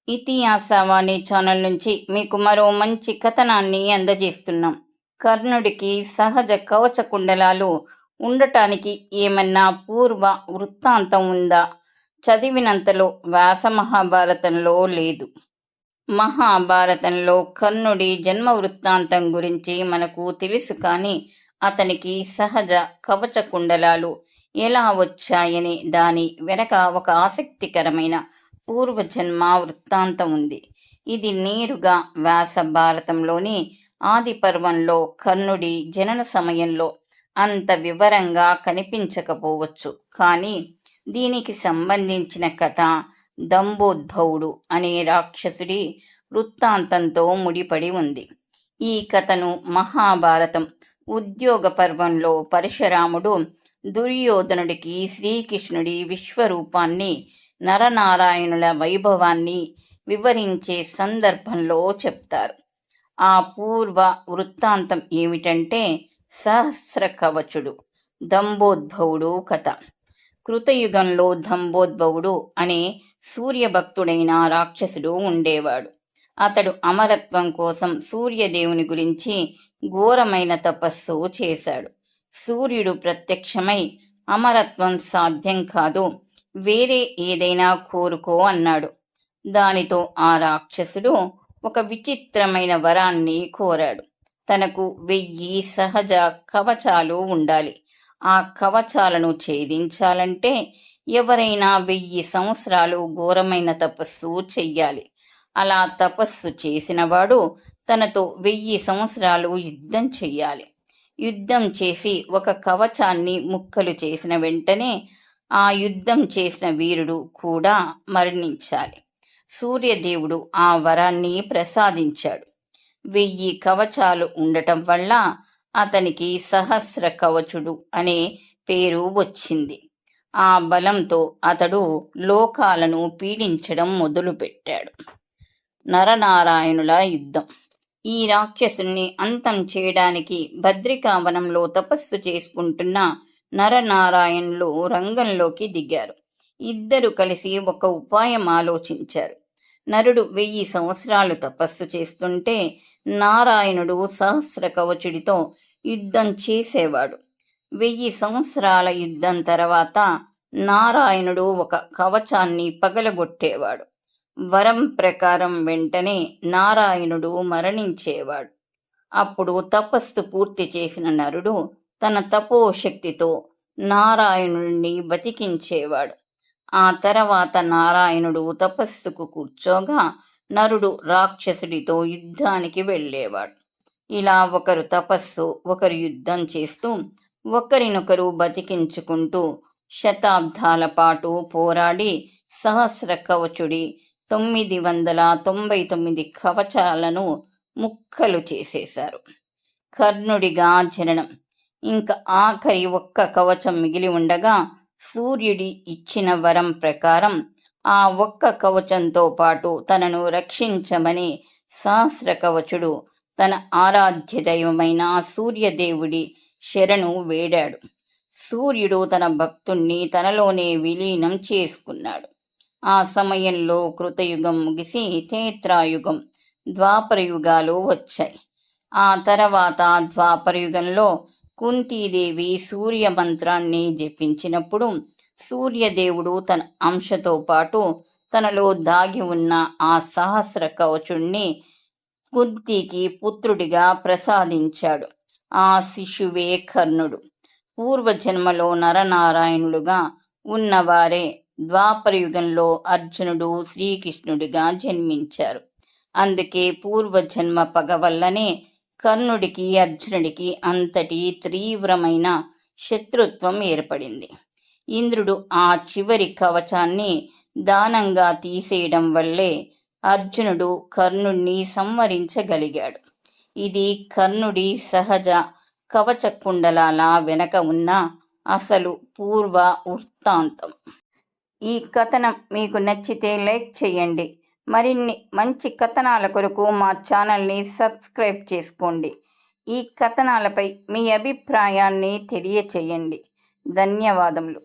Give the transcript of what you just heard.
ఇతిహాసవాణి channel నుంచి మీకు మరో మంచి కథనాన్ని అందజేస్తున్నాం. కర్ణుడికి సహజ కవచ కుండలాలు ఉండటానికి ఏమన్నా పూర్వ వృత్తాంతం ఉందా? చదివినంతలో వ్యాస మహాభారతంలో లేదు. మహాభారతంలో కర్ణుడి జన్మ వృత్తాంతం గురించి మనకు తెలుసు, కానీ అతనికి సహజ కవచ కుండలాలు ఎలా వచ్చాయని దాని వెనక ఒక ఆసక్తికరమైన పూర్వజన్మ వృత్తాంతం ఉంది. ఇది నేరుగా వ్యాస భారతంలోని ఆది పర్వంలో కర్ణుడి జనన సమయంలో అంత వివరంగా కనిపించకపోవచ్చు, కానీ దీనికి సంబంధించిన కథ దంభోద్భవుడు అనే రాక్షసుడి వృత్తాంతంతో ముడిపడి ఉంది. ఈ కథను మహాభారతం ఉద్యోగ పర్వంలో పరశురాముడు దుర్యోధనుడికి శ్రీకృష్ణుడి విశ్వరూపాన్ని, నరనారాయణుల వైభవాన్ని వివరించే సందర్భంలో చెప్తారు. ఆ పూర్వ వృత్తాంతం ఏమిటంటే సహస్ర కవచుడు, దంభోద్భవుడు కథ. కృతయుగంలో దంభోద్భవుడు అనే సూర్యభక్తుడైన రాక్షసుడు ఉండేవాడు. అతడు అమరత్వం కోసం సూర్యదేవుని గురించి ఘోరమైన తపస్సు చేశాడు. సూర్యుడు ప్రత్యక్షమై అమరత్వం సాధ్యం కాదు, వేరే ఏదైనా కోరుకో అన్నాడు. దానితో ఆ రాక్షసుడు ఒక విచిత్రమైన వరాన్ని కోరాడు. తనకు 1000 సహజ కవచాలు ఉండాలి. ఆ కవచాలను ఛేదించాలంటే ఎవరైనా 1000 సంవత్సరాలు ఘోరమైన తపస్సు చెయ్యాలి. అలా తపస్సు చేసినవాడు తనతో 1000 సంవత్సరాలు యుద్ధం చెయ్యాలి. యుద్ధం చేసి ఒక కవచాన్ని ముక్కలు చేసిన వెంటనే ఆ యుద్ధం చేసిన వీరుడు కూడా మరణించాలి. సూర్యదేవుడు ఆ వరాన్ని ప్రసాదించాడు. 1000 కవచాలు ఉండటం వల్ల అతనికి సహస్ర కవచుడు అనే పేరు వచ్చింది. ఆ బలంతో అతడు లోకాలను పీడించడం మొదలుపెట్టాడు. నరనారాయణుల యుద్ధం. ఈ రాక్షసుని అంతం చేయడానికి భద్రికావనంలో తపస్సు చేసుకుంటున్న నరనారాయణులు రంగంలోకి దిగారు. ఇద్దరు కలిసి ఒక ఉపాయం ఆలోచించారు. నరుడు 1000 సంవత్సరాలు తపస్సు చేస్తుంటే నారాయణుడు సహస్ర కవచుడితో యుద్ధం చేసేవాడు. 1000 సంవత్సరాల యుద్ధం తర్వాత నారాయణుడు ఒక కవచాన్ని పగలగొట్టేవాడు. వరం ప్రకారం వెంటనే నారాయణుడు మరణించేవాడు. అప్పుడు తపస్సు పూర్తి చేసిన నరుడు తన తపోశక్తితో నారాయణుడిని బతికించేవాడు. ఆ తర్వాత నారాయణుడు తపస్సుకు కూర్చోగా నరుడు రాక్షసుడితో యుద్ధానికి వెళ్ళేవాడు. ఇలా ఒకరు తపస్సు, ఒకరు యుద్ధం చేస్తూ ఒకరినొకరు బతికించుకుంటూ శతాబ్దాల పాటు పోరాడి సహస్ర కవచుడి 999 కవచాలను ముక్కలు చేసేశారు. కర్ణుడిగా జననం. ఇంకా ఆఖరి ఒక్క కవచం మిగిలి ఉండగా సూర్యుడి ఇచ్చిన వరం ప్రకారం ఆ ఒక్క కవచంతో పాటు తనను రక్షించమని సహస్ర కవచుడు తన ఆరాధ్య దైవమైన సూర్యదేవుడి శరణు వేడాడు. సూర్యుడు తన భక్తుణ్ణి తనలోనే విలీనం చేసుకున్నాడు. ఆ సమయంలో కృతయుగం ముగిసి త్రేతాయుగం, ద్వాపరయుగాలు వచ్చాయి. ఆ తర్వాత ద్వాపరయుగంలో కుంతీదేవి సూర్య మంత్రాన్ని జపించినప్పుడు సూర్యదేవుడు తన అంశతో పాటు తనలో దాగి ఉన్న ఆ సహస్ర కవచుణ్ణి కుంతికి పుత్రుడిగా ప్రసాదించాడు. ఆ శిశువే కర్ణుడు. పూర్వజన్మలో నరనారాయణులుగా ఉన్నవారే ద్వాపరయుగంలో అర్జునుడు, శ్రీకృష్ణుడిగా జన్మించారు. అందుకే పూర్వజన్మ పగ వల్లనే కర్ణుడికి, అర్జునుడికి అంతటి తీవ్రమైన శత్రుత్వం ఏర్పడింది. ఇంద్రుడు ఆ చివరి కవచాన్ని దానంగా తీసేయడం వల్లే అర్జునుడు కర్ణుడిని సంహరించగలిగాడు. ఇది కర్ణుడి సహజ కవచ కుండలాల వెనక ఉన్న అసలు పూర్వ వృత్తాంతం. ఈ కథనం మీకు నచ్చితే లైక్ చేయండి. మరిన్ని మంచి కథనాల కొరకు మా ఛానల్ని సబ్స్క్రైబ్ చేసుకోండి. ఈ కథనాలపై మీ అభిప్రాయాన్ని తెలియచేయండి. ధన్యవాదములు.